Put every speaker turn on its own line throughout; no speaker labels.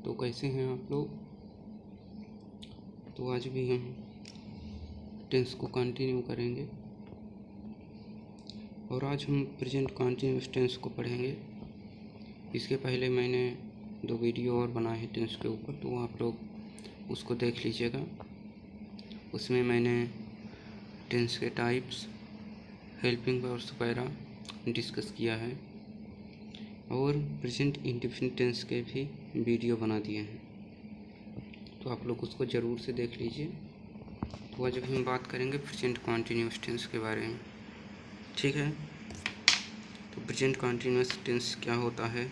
तो कैसे हैं आप लोग। तो आज भी हम टेंस को कंटिन्यू करेंगे और आज हम प्रेजेंट कंटिन्यूअस टेंस को पढ़ेंगे। इसके पहले मैंने 2 वीडियो और बनाए हैं टेंस के ऊपर, तो आप लोग उसको देख लीजिएगा। उसमें मैंने टेंस के टाइप्स, हेल्पिंग वर्ब्स वगैरह डिस्कस किया है और प्रेजेंट इंडेफिनिट टेंस के भी वीडियो बना दिए हैं, तो आप लोग उसको ज़रूर से देख लीजिए। तो आज हम बात करेंगे प्रेजेंट कंटिन्यूअस टेंस के बारे में, ठीक है। तो प्रेजेंट कंटिन्यूअस टेंस क्या होता है,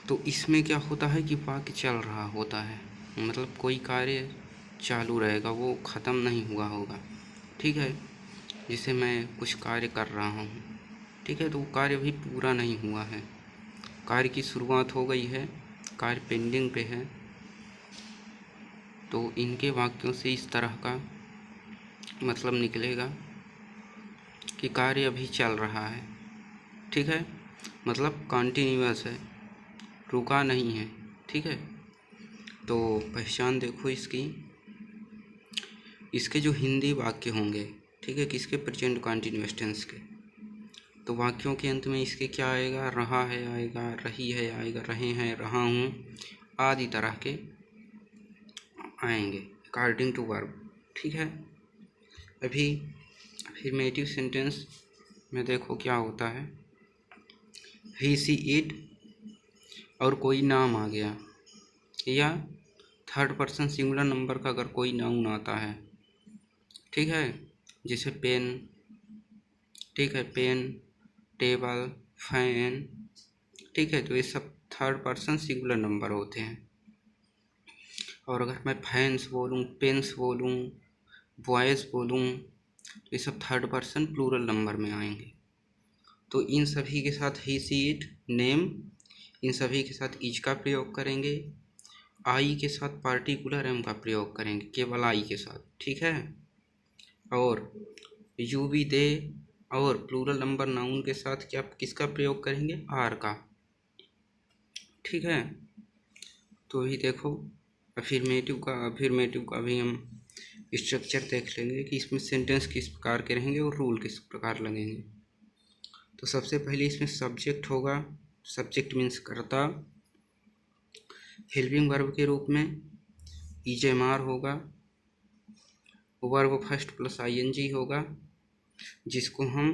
तो इसमें क्या होता है कि वाक्य चल रहा होता है, मतलब कोई कार्य चालू रहेगा, वो ख़त्म नहीं हुआ होगा, ठीक है। जैसे मैं कुछ कार्य कर रहा हूँ, ठीक है, तो वो कार्य अभी पूरा नहीं हुआ है, कार्य की शुरुआत हो गई है, कार्य पेंडिंग पे है। तो इनके वाक्यों से इस तरह का मतलब निकलेगा कि कार्य अभी चल रहा है, ठीक है, मतलब कंटिन्यूअस है, रुका नहीं है, ठीक है। तो पहचान देखो इसकी, इसके जो हिंदी वाक्य होंगे, ठीक है, किसके प्रेजेंट कंटिन्यूअस टेंस के, तो वाक्यों के अंत में इसके क्या आएगा, रहा है आएगा, रही है आएगा, रहे हैं, रहा हूँ आदि तरह के आएंगे अकॉर्डिंग टू वर्ब, ठीक है। अभी अफर्मेटिव सेंटेंस में देखो क्या होता है, ही सी इट और कोई नाम आ गया या थर्ड पर्सन सिंगुलर नंबर का अगर कोई नाउन आता है, ठीक है, जैसे पेन, ठीक है, पेन, टेबल, फैन, ठीक है, तो ये सब थर्ड पर्सन सिंगुलर नंबर होते हैं। और अगर मैं फैंस बोलूँ, पेन्स बोलूँ, बॉयज़ बोलूँ, तो ये सब थर्ड पर्सन प्लूरल नंबर में आएंगे। तो इन सभी के साथ ही सी इट नेम, इन सभी के साथ इज का प्रयोग करेंगे, आई के साथ पार्टिकुलर एम का प्रयोग करेंगे, केवल आई के साथ, ठीक है। और यू बी दे और प्लूरल नंबर नाउन के साथ क्या किसका प्रयोग करेंगे, आर का, ठीक है। तो अभी देखो अफर्मेटिव का भी हम स्ट्रक्चर देख लेंगे कि इसमें सेंटेंस किस प्रकार के रहेंगे और रूल किस प्रकार लगेंगे। तो सबसे पहले इसमें सब्जेक्ट होगा, सब्जेक्ट मीन्स कर्ता, हेल्पिंग वर्ब के रूप में ईजेमार होगा, वर्ब फर्स्ट प्लस आईएनजी होगा, जिसको हम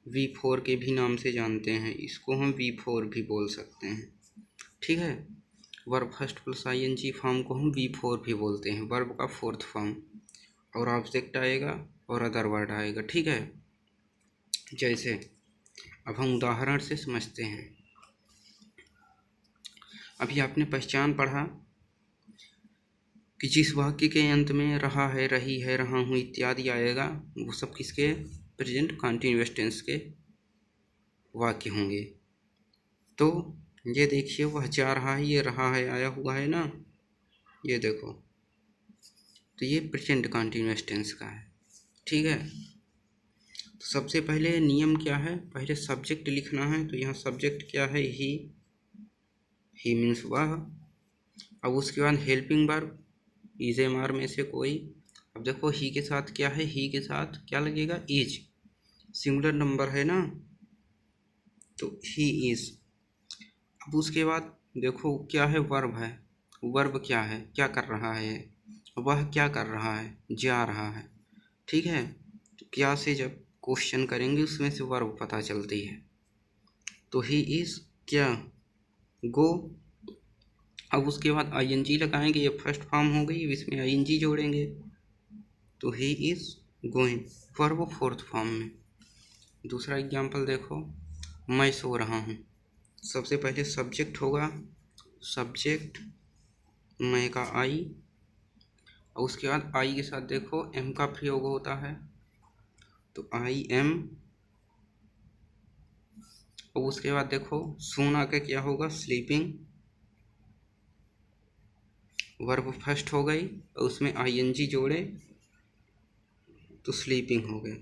V4 के भी नाम से जानते हैं, इसको हम V4 भी बोल सकते हैं, ठीक है। Verb first plus ING form को हम V4 भी बोलते हैं, वर्ब का फोर्थ फॉर्म, और ऑब्जेक्ट आएगा और अदर वर्ड आएगा, ठीक है। जैसे अब हम उदाहरण से समझते हैं। अभी आपने पहचान पढ़ा कि जिस वाक्य के अंत में रहा है, रही है, रहा हूँ इत्यादि आएगा, वो सब किसके प्रेजेंट कंटिन्यूअस टेंस के वाक्य होंगे। तो ये देखिए, वह जा रहा है, ये रहा है आया हुआ है ना, ये देखो, तो ये प्रेजेंट कंटिन्यूअस टेंस का है, ठीक है। तो सबसे पहले नियम क्या है, पहले सब्जेक्ट लिखना है, तो यहाँ सब्जेक्ट क्या है, ही मीन्स वह। अब उसके बाद हेल्पिंग वर्ब इजेमार में से कोई। अब देखो ही के साथ क्या है, ही के साथ क्या लगेगा, इज, सिंगुलर नंबर है ना, तो ही इज। अब उसके बाद देखो क्या है, वर्ब है, वर्ब क्या है, क्या कर रहा है, वह क्या कर रहा है, जा रहा है, ठीक है। तो क्या से जब क्वेश्चन करेंगे उसमें से वर्ब पता चलती है, तो ही इज क्या, गो। अब उसके बाद आईएनजी लगाएंगे, ये फर्स्ट फॉर्म हो गई, इसमें आईएनजी जोड़ेंगे, तो he is going, verb fourth form में। दूसरा एग्जाम्पल देखो, मैं सो रहा हूँ, सबसे पहले सब्जेक्ट होगा, सब्जेक्ट मैं का आई, और उसके बाद आई के साथ देखो एम का प्रयोग होता है, तो आई एम। और उसके बाद देखो सोना का क्या होगा, स्लीपिंग, वर्ब फर्स्ट हो गई और उसमें आईएनजी जोड़े तो स्लीपिंग हो गए,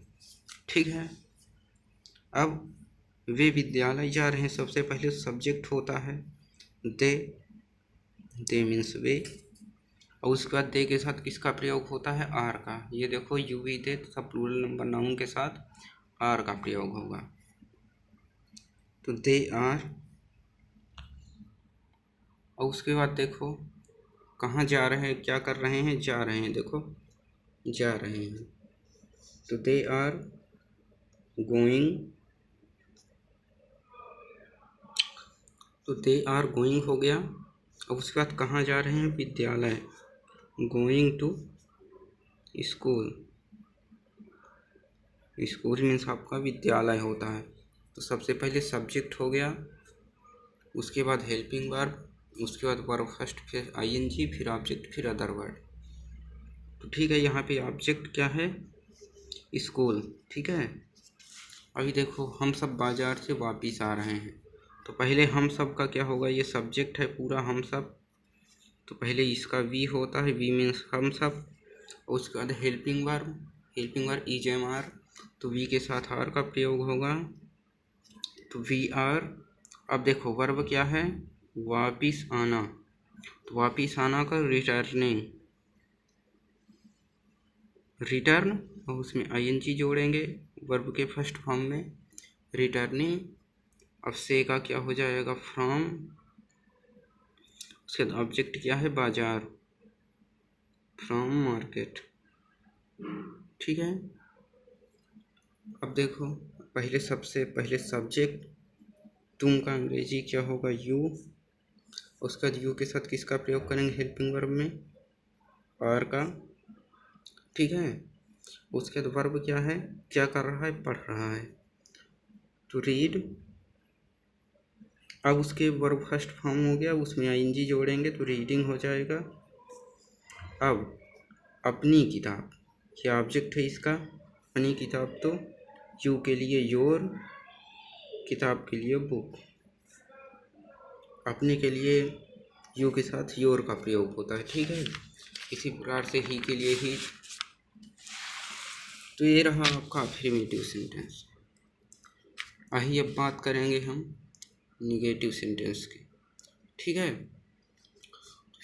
ठीक है। अब वे विद्यालय जा रहे हैं, सबसे पहले सब्जेक्ट होता है, दे, दे मीन्स वे। और उसके बाद दे के साथ किसका प्रयोग होता है? आर का। ये देखो यू वी दे तथा प्लूरल नंबर नाउन के साथ आर का प्रयोग होगा। तो दे आर। और उसके बाद देखो कहाँ जा रहे हैं, क्या कर रहे हैं? जा रहे हैं, देखो जा रहे हैं। तो दे आर गोइंग, तो दे आर गोइंग हो गया। अब उसके बाद कहाँ जा रहे हैं? विद्यालय, going to school. School means आपका विद्यालय होता है। तो सबसे पहले सब्जेक्ट हो गया, उसके बाद हेल्पिंग वर्ब, उसके बाद वर्ब फर्स्ट, फिर आईएनजी, फिर ऑब्जेक्ट, फिर अदर वर्ड। तो ठीक है, यहाँ पे ऑब्जेक्ट क्या है? स्कूल। ठीक है। अभी देखो हम सब बाजार से वापिस आ रहे हैं। तो पहले हम सब का क्या होगा? ये सब्जेक्ट है पूरा हम सब, तो पहले इसका वी होता है, वी मीन्स हम सब। और उसके बाद helping verb, helping verb is am are, तो वी के साथ आर का प्रयोग होगा, तो वी आर। अब देखो वर्ब क्या है? वापिस आना, तो वापिस आना का रिटर्निंग, रिटर्न, और उसमें आईएनजी जोड़ेंगे वर्ब के फर्स्ट फॉर्म में, रिटर्निंग। अब से का क्या हो जाएगा? फ्रॉम। उसके बाद ऑब्जेक्ट क्या है? बाजार, फ्रॉम मार्केट। ठीक है। अब देखो पहले सबसे पहले सब्जेक्ट, तुम का अंग्रेजी क्या होगा? यू। उसके बाद यू के साथ किसका प्रयोग करेंगे हेल्पिंग वर्ब में? आर का। ठीक है। उसके बाद वर्ब क्या है? क्या कर रहा है? पढ़ रहा है, तो रीड। अब उसके वर्ब फर्स्ट फॉर्म हो गया, उसमें आईएनजी जोड़ेंगे तो रीडिंग हो जाएगा। अब अपनी किताब, क्या ऑब्जेक्ट है इसका? अपनी किताब, तो यू के लिए योर, किताब के लिए बुक। अपने के लिए यू के साथ योर का प्रयोग होता है। ठीक है। इसी प्रकार से ही के लिए ही। तो ये रहा आपका अफर्मेटिव सेंटेंस। आइए अब बात करेंगे हम निगेटिव सेंटेंस की। ठीक है।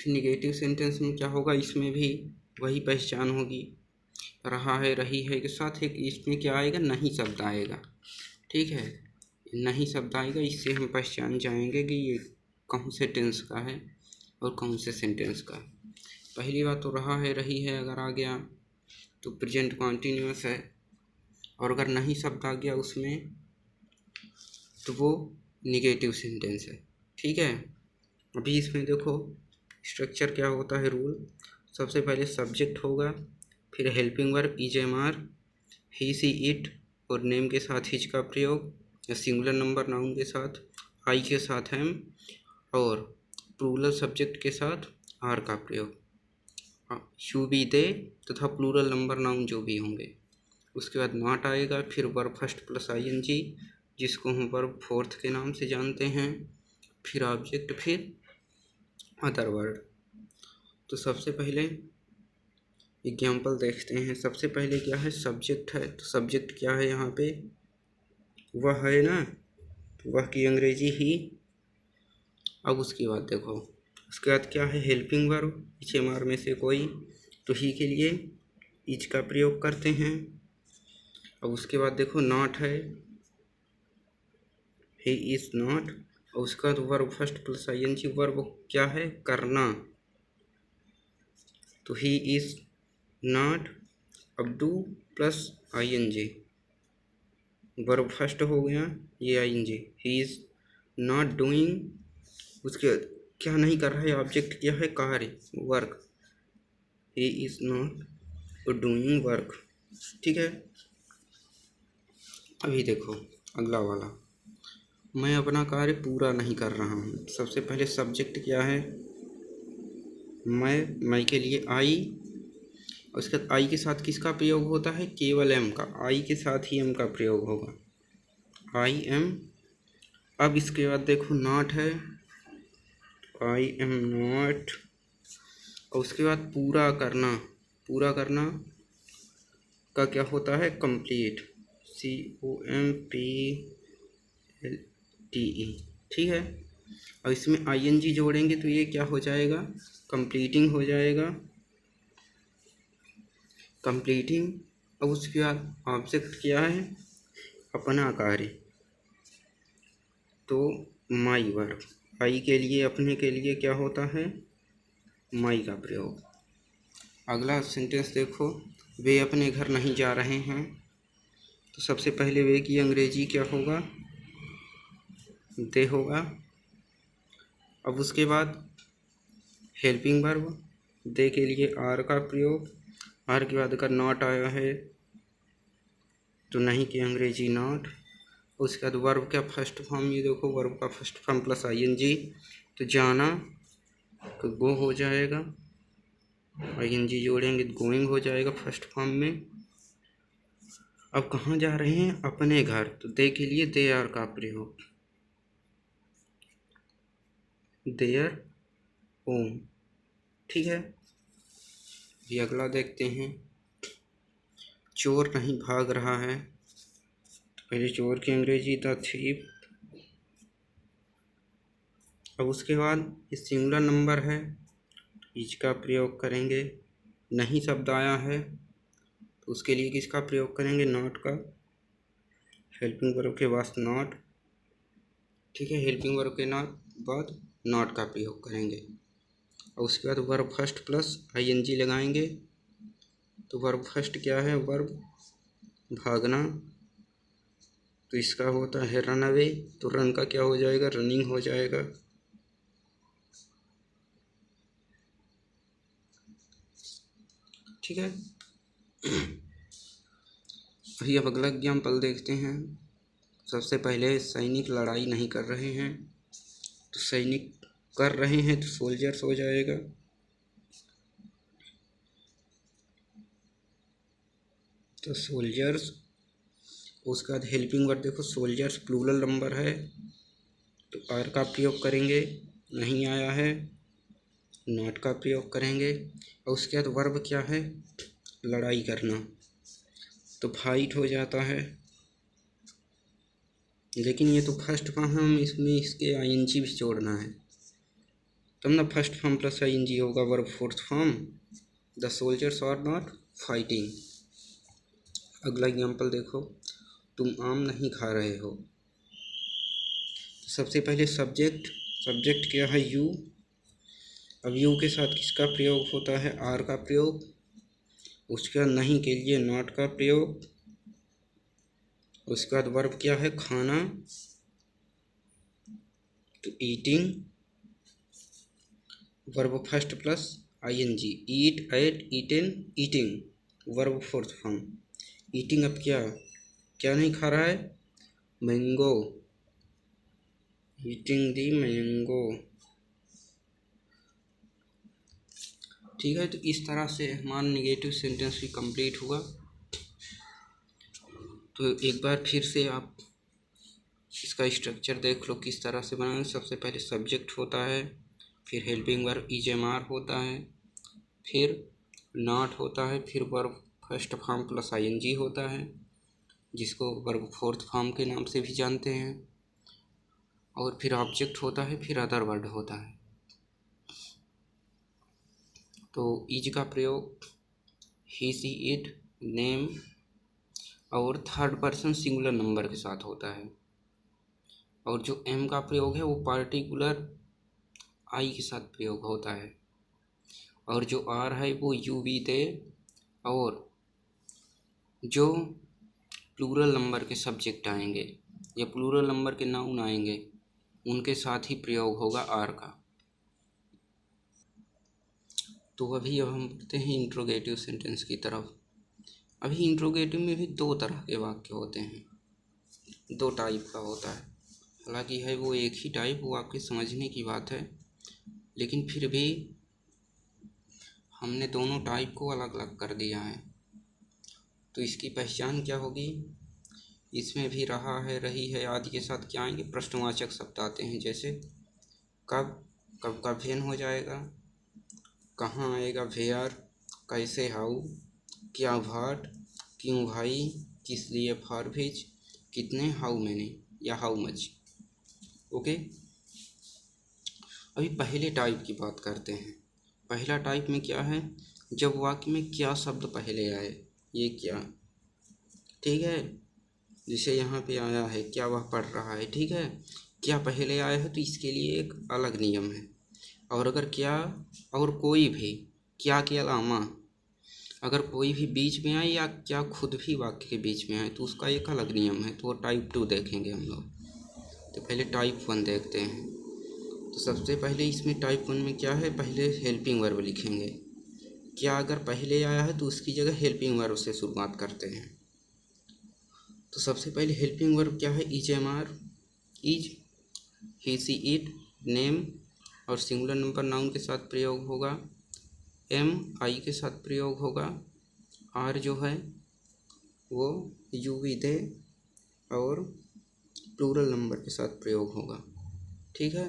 निगेटिव सेंटेंस में क्या होगा? इसमें भी वही पहचान होगी, रहा है, रही है के साथ एक इसमें क्या आएगा? नहीं शब्द आएगा। ठीक है। नहीं शब्द आएगा, इससे हम पहचान जाएंगे कि ये कौन से टेंस का है और कौन से सेंटेंस का है। पहली बात तो रहा है, रही है अगर आ गया तो प्रेजेंट कॉन्टिन्यूअस है, और अगर नहीं शब्द आ गया उसमें तो वो निगेटिव सेंटेंस है। ठीक है। अभी इसमें देखो स्ट्रक्चर क्या होता है, रूल। सबसे पहले सब्जेक्ट होगा, फिर helping verb is am are, he she it और नेम के साथ हिज का प्रयोग, या सिंगुलर नंबर नाउन के साथ आई के साथ एम, और प्लूरल सब्जेक्ट के साथ आर का प्रयोग, यू बी दे तथा प्लूरल नंबर नाउन जो भी होंगे। उसके बाद नॉट आएगा, फिर वर्ब फर्स्ट प्लस आईएनजी जिसको हम वर्ब फोर्थ के नाम से जानते हैं, फिर ऑब्जेक्ट, फिर अदर वर्ड। तो सबसे पहले एग्जाम्पल देखते हैं। सबसे पहले क्या है? सब्जेक्ट है, तो सब्जेक्ट क्या है यहाँ पे? वह है ना, वह की अंग्रेजी ही। अब उसके बाद देखो उसके बाद क्या है? हेल्पिंग वर्ब, पीछे मार में से कोई, तो ही के लिए इज का प्रयोग करते हैं। अब उसके बाद देखो नॉट है, ही इज नॉट, और उसका बाद verb first plus ING, verb क्या है? करना, तो ही इज नॉट, अब do plus ING, verb first हो गया, ये ING, he is not doing. उसके बाद क्या नहीं कर रहा है? ऑब्जेक्ट क्या है? कार्य, work, he is not doing work. ठीक है। अभी देखो अगला वाला, मैं अपना कार्य पूरा नहीं कर रहा हूँ। सबसे पहले सब्जेक्ट क्या है? मैं के लिए आई, उसके बाद आई के साथ किसका प्रयोग होता है? केवल एम का, आई के साथ ही एम का प्रयोग होगा, आई एम। अब इसके बाद देखो नॉट है, आई एम नॉट, और उसके बाद पूरा करना, पूरा करना का क्या होता है? Complete, COMPLETE। ठीक है। और इसमें आईएनजी जोड़ेंगे तो ये क्या हो जाएगा, कंप्लीटिंग हो जाएगा, कंप्लीटिंग। अब उसके बाद ऑब्जेक्ट क्या है, अपना कार्य, तो माई वर्ब, आई के लिए, अपने के लिए क्या होता है, माई का प्रयोग। अगला सेंटेंस देखो, वे अपने घर नहीं जा रहे हैं, तो सबसे पहले वे की अंग्रेजी क्या होगा, दे होगा। अब उसके बाद हेल्पिंग वर्ब, दे के लिए आर का प्रयोग, आर के बाद अगर नॉट आया है तो नहीं की अंग्रेजी नॉट। उसके बाद वर्ब का फर्स्ट फॉर्म, ये देखो वर्ब का फर्स्ट फॉर्म प्लस आईएनजी, तो जाना तो गो हो जाएगा, आईएनजी जोड़ेंगे तो गोइंग हो जाएगा फर्स्ट फॉर्म में। अब कहाँ जा रहे हैं, अपने घर, तो दे के लिए दे आर का प्रयोग, देयर होम। ठीक है, ये अगला देखते हैं, चोर नहीं भाग रहा है, तो पहले चोर की अंग्रेजी द थीफ। अब उसके बाद ये सिंगुलर नंबर है, इज का प्रयोग करेंगे, नहीं शब्द आया है तो उसके लिए किसका प्रयोग करेंगे, नॉट का, हेल्पिंग वर्ब के बाद नॉट। ठीक है, हेल्पिंग वर्ब के बाद नॉट का प्रयोग करेंगे। और उसके बाद वर्ब फर्स्ट प्लस आईएनजी लगाएंगे, तो वर्ब फर्स्ट क्या है, वर्ब भागना, तो इसका होता है रन अवे, तो रन का क्या हो जाएगा, रनिंग हो जाएगा। ठीक है, अभी अब अगला एग्जाम्पल देखते हैं। सबसे पहले सैनिक लड़ाई नहीं कर रहे हैं, तो सैनिक कर रहे हैं तो सोल्जर्स हो जाएगा। तो सोल्जर्स, उसके बाद हेल्पिंग वर्ड देखो, सोल्जर्स प्लूरल नंबर है तो आर का प्रयोग करेंगे, नहीं आया है नॉट का प्रयोग करेंगे। और उसके बाद वर्ब क्या है, लड़ाई करना, तो फाइट हो जाता है, लेकिन ये तो फर्स्ट फॉर्म है, हम इसमें इसके आईएनजी भी जोड़ना है, तब ना फर्स्ट फॉर्म प्लस आईएनजी होगा verb fourth form, the soldiers are not fighting. अगला एग्जाम्पल देखो, तुम आम नहीं खा रहे हो, तो सबसे पहले सब्जेक्ट, सब्जेक्ट क्या है, यू। अब यू के साथ किसका प्रयोग होता है, आर का प्रयोग। उसके बाद नहीं के लिए नॉट का प्रयोग। उसके बाद वर्ब क्या है, खाना, तो eating, verb first plus ING, eat, ate, eaten, eating, verb fourth form. Eating अब क्या क्या नहीं खा रहा है, मैंगो, ईटिंग दी मैंगो। ठीक है, तो इस तरह से हमारा निगेटिव सेंटेंस भी कंप्लीट हुआ। तो एक बार फिर से आप इसका स्ट्रक्चर देख लो किस तरह से बनाएंगे। सबसे पहले सब्जेक्ट होता है, फिर हेल्पिंग वर्ब इजएमआर होता है, फिर नॉट होता है, फिर verb first form plus ING होता है जिसको वर्ब फोर्थ फॉर्म के नाम से भी जानते हैं, और फिर ऑब्जेक्ट होता है, फिर अदर वर्ड होता है। तो इज का प्रयोग ही, सी, इट, नेम और थर्ड पर्सन सिंगुलर नंबर के साथ होता है, और जो एम का प्रयोग है वो पार्टिकुलर आई के साथ प्रयोग होता है, और जो आर है वो यू, वी, दे, और जो प्लूरल नंबर के सब्जेक्ट आएंगे या प्लूरल नंबर के नाउन आएंगे उनके साथ ही प्रयोग होगा आर का। तो अभी अब हम बढ़ते हैं इंट्रोगेटिव सेंटेंस की तरफ। अभी इंट्रोगेटिव में भी दो तरह के वाक्य होते हैं, दो टाइप का होता है। हालांकि है वो एक ही टाइप, वो आपके समझने की बात है, लेकिन फिर भी हमने दोनों टाइप को अलग अलग कर दिया है। तो इसकी पहचान क्या होगी, इसमें भी रहा है, रही है आदि के साथ क्या आएंगे, प्रश्नवाचक शब्द आते हैं, जैसे कब, कब का भेन हो जाएगा, कहाँ आएगा वेयर, कैसे हाउ, क्या भाट, क्यों भाई, किस लिए फार भेज, कितने हाउ मैनी या हाउ मच। ओके, अभी पहले टाइप की बात करते हैं। पहला टाइप में क्या है, जब वाक्य में क्या शब्द पहले आए, ये क्या, ठीक है। जैसे यहाँ पे आया है क्या वह पढ़ रहा है, ठीक है। क्या पहले आया है तो इसके लिए एक अलग नियम है। और अगर क्या और कोई भी, क्या के अलावा अगर कोई भी बीच में आए या क्या खुद भी वाक्य के बीच में आए तो उसका एक अलग नियम है। तो वो टाइप 2 देखेंगे हम लोग। तो पहले टाइप 1 देखते हैं। तो सबसे पहले इसमें टाइप 1 में क्या है, पहले हेल्पिंग वर्ब लिखेंगे। क्या अगर पहले आया है तो उसकी जगह हेल्पिंग वर्ब से शुरुआत करते हैं। तो सबसे पहले हेल्पिंग वर्ब क्या है, is am are, is, he she it, name और सिंगुलर नंबर नाउन के साथ प्रयोग होगा, एम आई के साथ प्रयोग होगा, आर जो है वो यू वी दे और प्लूरल नंबर के साथ प्रयोग होगा, ठीक है।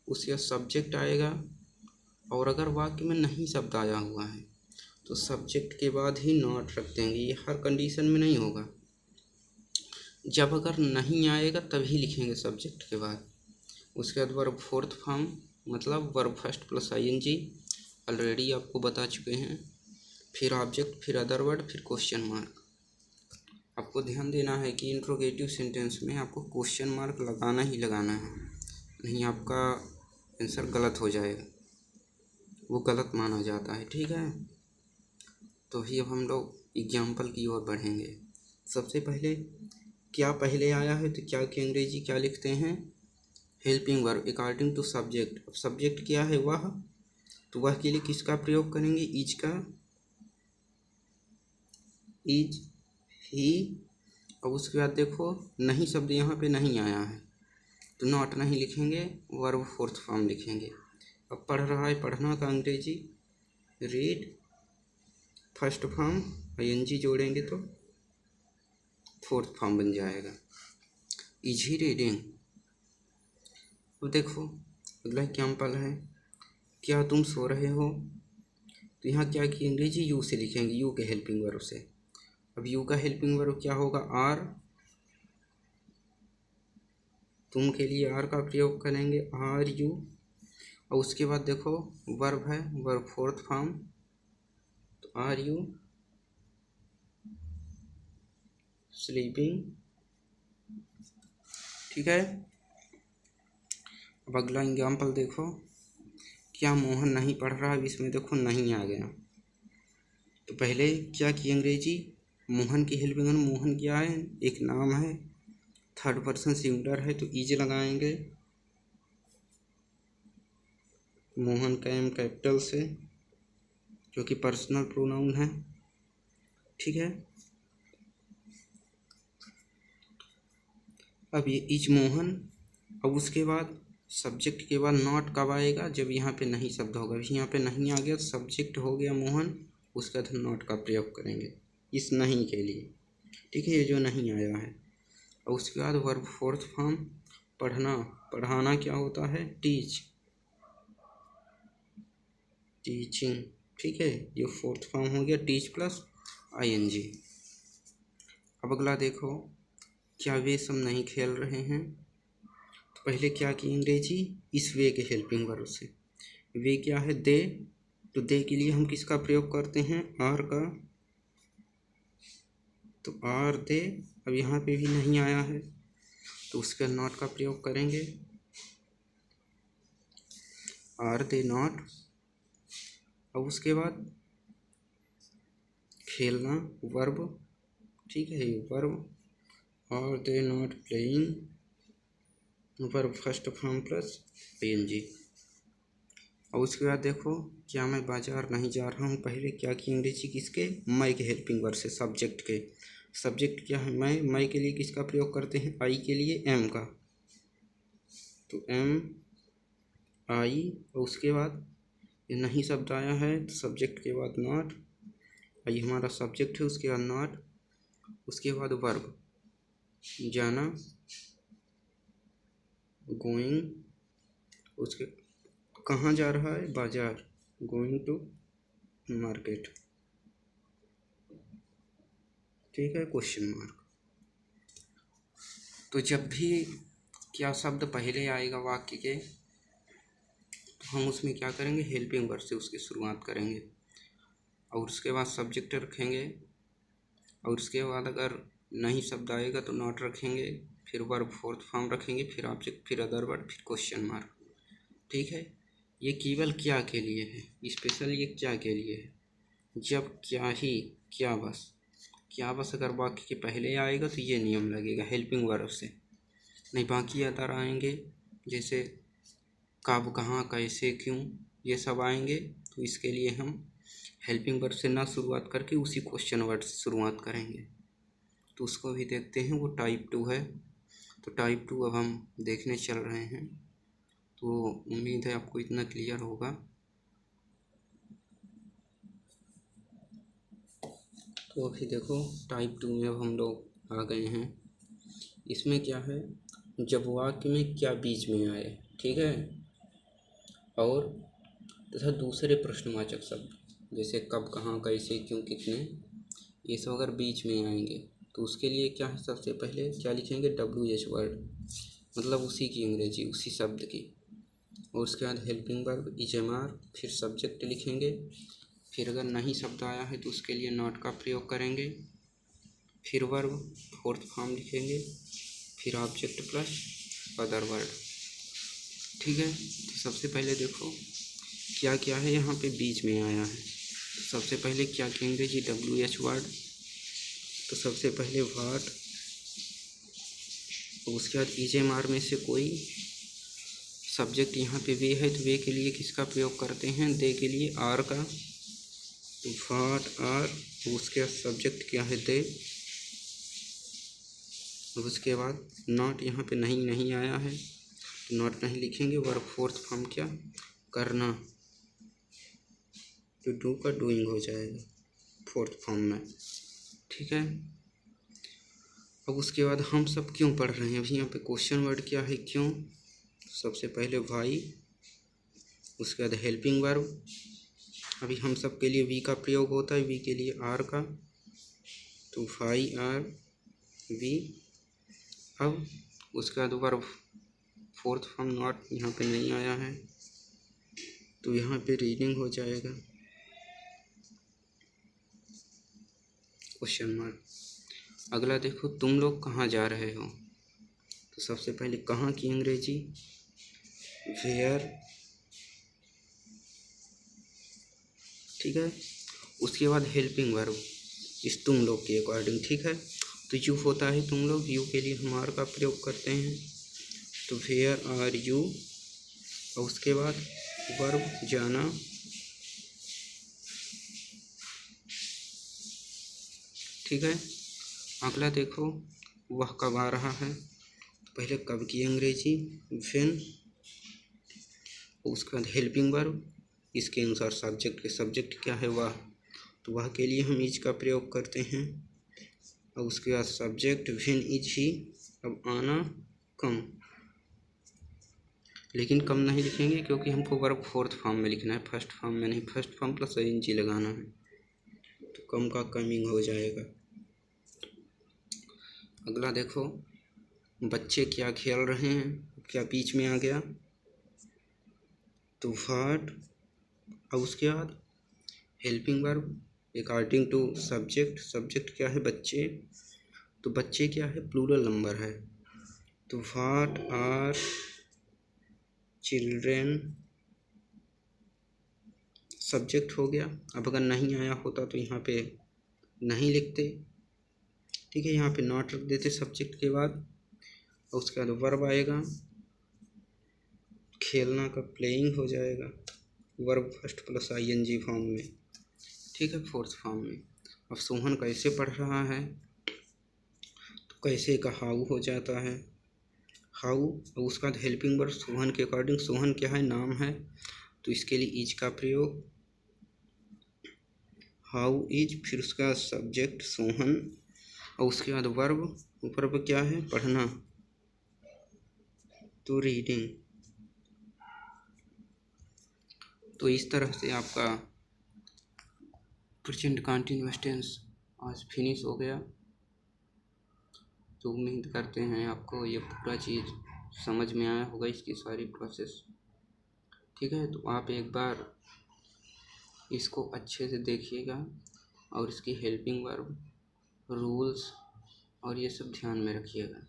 उसके बाद सब्जेक्ट आएगा। और अगर वाक्य में नहीं शब्द आया हुआ है तो सब्जेक्ट के बाद ही नॉट रख देंगे। ये हर कंडीशन में नहीं होगा, जब अगर नहीं आएगा तभी लिखेंगे सब्जेक्ट के बाद। उसके बाद वर्ब फोर्थ फॉर्म, मतलब verb first plus ING, already आपको बता चुके हैं। फिर ऑब्जेक्ट, फिर अदर वर्ड, फिर क्वेश्चन मार्क। आपको ध्यान देना है कि इंट्रोगेटिव सेंटेंस में आपको क्वेश्चन मार्क लगाना ही लगाना है, नहीं आपका आंसर गलत हो जाएगा, वो गलत माना जाता है, ठीक है। तो ही अब हम लोग एग्जाम्पल की ओर बढ़ेंगे। सबसे पहले क्या पहले आया है तो क्या की अंग्रेजी क्या लिखते हैं, helping verb according to subject. अब सब्जेक्ट क्या है, वह, तो वह के लिए किसका प्रयोग करेंगे, इज का, इज, ही। और उसके बाद देखो नहीं शब्द यहाँ पे नहीं आया है तो नॉट नहीं लिखेंगे, वर्ब फोर्थ फॉर्म लिखेंगे। अब पढ़ रहा है, पढ़ना का अंग्रेजी रीड, फर्स्ट फॉर्म आईएनजी जोड़ेंगे तो फोर्थ फॉर्म बन जाएगा, इज ही रीडिंग। अब देखो अगला एग्जाम्पल है, क्या तुम सो रहे हो, तो यहाँ क्या की अंग्रेजी यू से लिखेंगे, यू के हेल्पिंग वर्ब से। अब यू का हेल्पिंग वर्ब क्या होगा, आर, तुम के लिए आर का प्रयोग करेंगे, आर यू। और उसके बाद देखो वर्ब है, वर्ब फोर्थ फॉर्म, तो आर यू स्लीपिंग, ठीक है। अब अगला एग्जाम्पल देखो, क्या मोहन नहीं पढ़ रहा, अब इसमें देखो नहीं आ गया तो पहले क्या की अंग्रेजी, मोहन की हेल्पिंग वर्ब, मोहन क्या है, एक नाम है, थर्ड पर्सन सिंगुलर है तो इज लगाएंगे, मोहन का एम कैपिटल से जो कि पर्सनल प्रोनाउन है, ठीक है। अब ये इज मोहन। अब उसके बाद सब्जेक्ट के बाद नॉट कब आएगा, जब यहाँ पे नहीं शब्द होगा। अभी यहाँ पे नहीं आ गया, सब्जेक्ट हो गया मोहन, उसके बाद नॉट का प्रयोग करेंगे इस नहीं के लिए, ठीक है, ये जो नहीं आया है। और उसके बाद वर्ब फोर्थ फॉर्म, पढ़ना, पढ़ाना क्या होता है, टीच, टीचिंग, ठीक है, ये फोर्थ फॉर्म हो गया, टीच प्लस आईएनजी। अब अगला देखो, क्या वे सब नहीं खेल रहे हैं, तो पहले क्या की अंग्रेजी, इस वे के हेल्पिंग वर्ब से। वे क्या है, दे, तो दे के लिए हम किसका प्रयोग करते हैं, आर का, तो आर दे। अब यहाँ पे भी नहीं आया है तो उसके नॉट का प्रयोग करेंगे, आर दे नॉट। अब उसके बाद खेलना वर्ब, ठीक है, ये verb, are they not playing, verb first form plus ING. और उसके बाद देखो, क्या मैं बाजार नहीं जा रहा हूँ, पहले क्या की अंग्रेजी किसके, मैं के हेल्पिंग वर्ब से, सब्जेक्ट के। सब्जेक्ट क्या है, मैं के लिए किसका प्रयोग करते हैं, आई के लिए एम का, तो एम आई। और उसके बाद ये नहीं शब्द आया है तो सब्जेक्ट के बाद नॉट, ये हमारा सब्जेक्ट है, उसके बाद नॉट, उसके बाद वर्ब, जाना, गोइंग, उसके कहाँ जा रहा है, बाजार, गोइंग टू मार्केट, ठीक है, क्वेश्चन मार्क। तो जब भी क्या शब्द पहले आएगा वाक्य के हम उसमें क्या करेंगे, हेल्पिंग वर्ब से उसकी शुरुआत करेंगे और उसके बाद सब्जेक्ट रखेंगे और उसके बाद अगर नहीं शब्द आएगा तो नॉट रखेंगे, फिर वर्ब फोर्थ फॉर्म रखेंगे, फिर ऑब्जेक्ट, फिर अदर वर्ड, फिर क्वेश्चन मार्क। ठीक है, ये केवल क्या के लिए है, स्पेशल ये क्या के लिए है, जब क्या ही क्या बस, क्या बस अगर वाक्य के पहले आएगा तो ये नियम लगेगा हेल्पिंग वर्ब से, नहीं बाकी अदर आएंगे जैसे कब, कहाँ, कैसे, क्यों, ये सब आएंगे तो इसके लिए हम हेल्पिंग वर्ब से ना शुरुआत करके उसी क्वेश्चन वर्ड से शुरुआत करेंगे। तो उसको भी देखते हैं, वो टाइप 2 है। तो टाइप 2 अब हम देखने चल रहे हैं। तो उम्मीद है आपको इतना क्लियर होगा। तो अभी देखो टाइप 2 में अब हम लोग आ गए हैं। इसमें क्या है, जब वाक्य में क्या बीच में आए, ठीक है, और तथा दूसरे प्रश्नवाचक शब्द जैसे कब, कहाँ, कैसे, क्यों, कितने, ये सब अगर बीच में आएंगे तो उसके लिए क्या है, सबसे पहले क्या लिखेंगे, WH वर्ड, मतलब उसी की अंग्रेजी, उसी शब्द की, और उसके बाद हेल्पिंग वर्ब EMR, फिर सब्जेक्ट लिखेंगे, फिर अगर नहीं शब्द आया है तो उसके लिए नॉट का प्रयोग करेंगे, फिर वर्ब फोर्थ फॉर्म लिखेंगे, फिर ऑब्जेक्ट प्लस अदर वर्ड। ठीक है, तो सबसे पहले देखो क्या क्या है यहाँ पे बीच में आया है। तो सबसे पहले क्या की अंग्रेजी, WH वर्ड, तो सबसे पहले वाट, उसके बाद EMR में से कोई सब्जेक्ट यहाँ पे वे है तो वे के लिए किसका प्रयोग करते हैं, दे के लिए आर का, वाट आर, उसके बाद सब्जेक्ट क्या है, दे, उसके बाद नॉट, यहाँ पे नहीं नहीं आया है तो नॉट नहीं लिखेंगे, वर्ब फोर्थ फॉर्म क्या, करना, तो डू का डूइंग हो जाएगा फोर्थ फॉर्म में। ठीक है, अब उसके बाद हम सब क्यों पढ़ रहे हैं, अभी यहाँ पे क्वेश्चन वर्ड क्या है, क्यों, सबसे पहले वाई, उसके बाद हेल्पिंग वर्ब, अभी हम सब के लिए वी का प्रयोग होता है, वी के लिए आर का, तो वाई आर वी, अब उसके बाद वर्ब फोर्थ फॉर्म नॉट, यहाँ पे नहीं आया है तो यहाँ पे रीडिंग हो जाएगा क्वेश्चन मार्क। अगला देखो, तुम लोग कहाँ जा रहे हो, तो सबसे पहले कहाँ की अंग्रेजी, वेयर, ठीक है, उसके बाद हेल्पिंग वर्ब इस तुम लोग के अकॉर्डिंग, ठीक है, तो यू होता है तुम लोग, यू के लिए हम आर का प्रयोग करते हैं, तो वेयर आर यू, और उसके बाद वर्ब जाना, ठीक है। अगला देखो वह कब आ रहा है, तो पहले कब की अंग्रेजी व्हेन, उसके बाद हेल्पिंग वर्ब, इसके अनुसार सब्जेक्ट के सब्जेक्ट क्या है, वह, तो वह के लिए हम इज का प्रयोग करते हैं, और उसके बाद सब्जेक्ट व्हेन इज ही, अब आना कम, लेकिन कम नहीं लिखेंगे क्योंकि हमको वर्ब फोर्थ फॉर्म में लिखना है, फर्स्ट फॉर्म में नहीं, फर्स्ट फॉर्म प्लस ING लगाना है, तो कम का कमिंग हो जाएगा। अगला देखो, बच्चे क्या खेल रहे हैं, क्या बीच में आ गया, तो व्हाट, और उसके बाद helping verb according to subject, subject क्या है, बच्चे, तो बच्चे क्या है, प्लूरल नंबर है, तो व्हाट आर चिल्ड्रेन, सब्जेक्ट हो गया। अब अगर नहीं आया होता तो यहाँ पे नहीं लिखते, ठीक है, यहाँ पे नॉट रख देते सब्जेक्ट के बाद, और उसके बाद वर्ब आएगा, खेलना का प्लेइंग हो जाएगा, verb first plus ING form में, ठीक है, फोर्थ फॉर्म में। अब सोहन कैसे पढ़ रहा है, तो कैसे का हाउ हो जाता है, हाउ, और उसका बाद हेल्पिंग वर्ब सोहन के अकॉर्डिंग, सोहन क्या है, नाम है, तो इसके लिए इज का प्रयोग, हाउ इज, फिर उसका सब्जेक्ट सोहन, और उसके बाद वर्ब, वर्ब क्या है, पढ़ना, तो रीडिंग। तो इस तरह से आपका प्रेजेंट कंटिन्यूअस टेंस आज फिनिश हो गया। तो उम्मीद करते हैं आपको ये पूरा चीज़ समझ में आया होगा, इसकी सारी प्रोसेस। ठीक है, तो आप एक बार इसको अच्छे से देखिएगा और इसकी हेल्पिंग वर्ब, रूल्स और ये सब ध्यान में रखिएगा।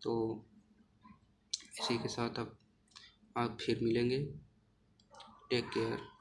तो इसी के साथ अब आप फिर मिलेंगे। Take care.